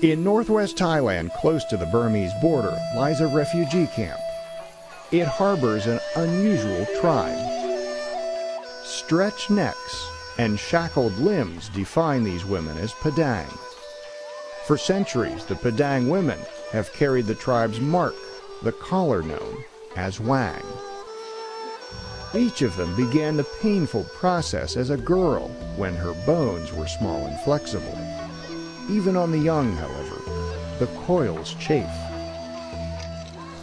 In northwest Thailand, close to the Burmese border, lies a refugee camp. It harbors an unusual tribe. Stretched necks and shackled limbs define these women as Padang. For centuries, the Padang women have carried the tribe's mark, the collar known as Wang. Each of them began the painful process as a girl when her bones were small and flexible. Even on the young, however, the coils chafe.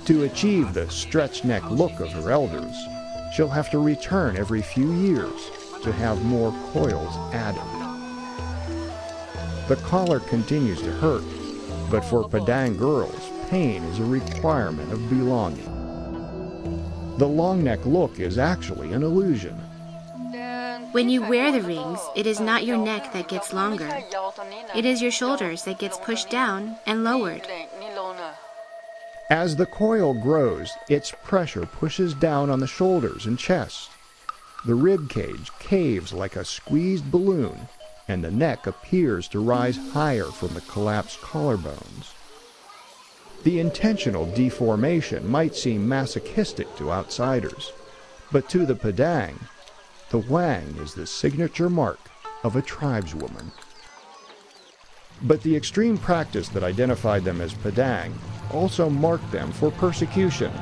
To achieve the stretched neck look of her elders, she'll have to return every few years to have more coils added. The collar continues to hurt, but for Padang girls, pain is a requirement of belonging. The long neck look is actually an illusion. When you wear the rings, it is not your neck that gets longer. It is your shoulders that gets pushed down and lowered. As the coil grows, its pressure pushes down on the shoulders and chest. The rib cage caves like a squeezed balloon, and the neck appears to rise higher from the collapsed collarbones. The intentional deformation might seem masochistic to outsiders, but to the Padang, the Wang is the signature mark of a tribeswoman. But the extreme practice that identified them as Padang also marked them for persecution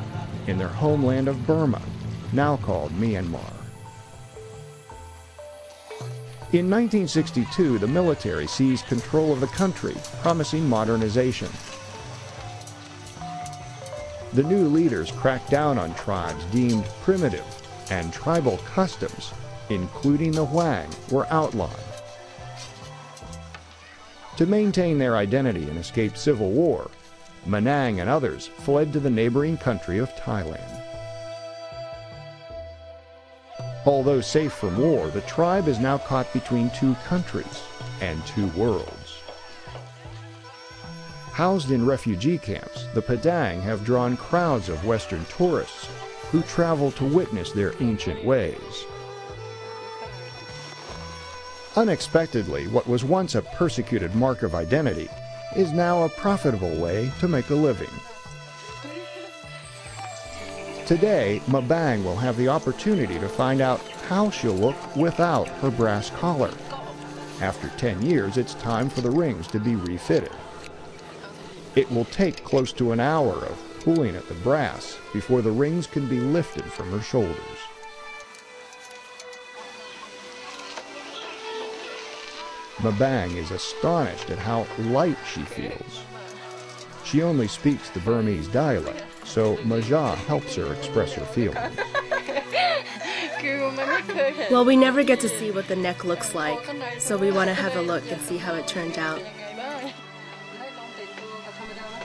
in their homeland of Burma, now called Myanmar. In 1962, the military seized control of the country, promising modernization. The new leaders cracked down on tribes deemed primitive, and tribal customs, including the Wang, were outlawed. To maintain their identity and escape civil war, Manang and others fled to the neighboring country of Thailand. Although safe from war, the tribe is now caught between two countries and two worlds. Housed in refugee camps, the Padang have drawn crowds of Western tourists who travel to witness their ancient ways. Unexpectedly, what was once a persecuted mark of identity is now a profitable way to make a living. Today, Mabang will have the opportunity to find out how she'll look without her brass collar. After 10 years, it's time for the rings to be refitted. It will take close to an hour of pulling at the brass before the rings can be lifted from her shoulders. Mabang is astonished at how light she feels. She only speaks the Burmese dialect, so Maja helps her express her feelings. Well, we never get to see what the neck looks like, so we want to have a look and see how it turned out.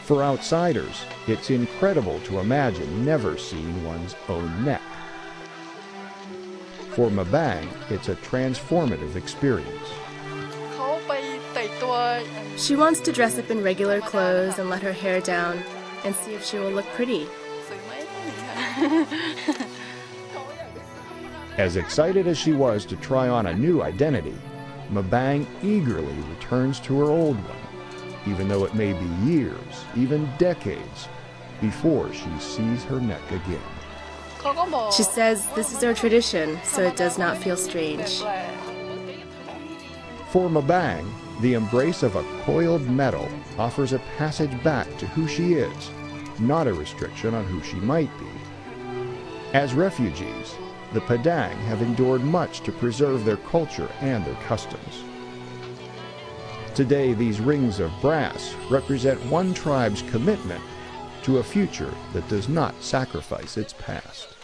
For outsiders, it's incredible to imagine never seeing one's own neck. For Mabang, it's a transformative experience. She wants to dress up in regular clothes and let her hair down and see if she will look pretty. As excited as she was to try on a new identity, Mabang eagerly returns to her old one, even though it may be years, even decades, before she sees her neck again. She says this is our tradition, so it does not feel strange. For Mabang, the embrace of a coiled metal offers a passage back to who she is, not a restriction on who she might be. As refugees, the Padang have endured much to preserve their culture and their customs. Today, these rings of brass represent one tribe's commitment to a future that does not sacrifice its past.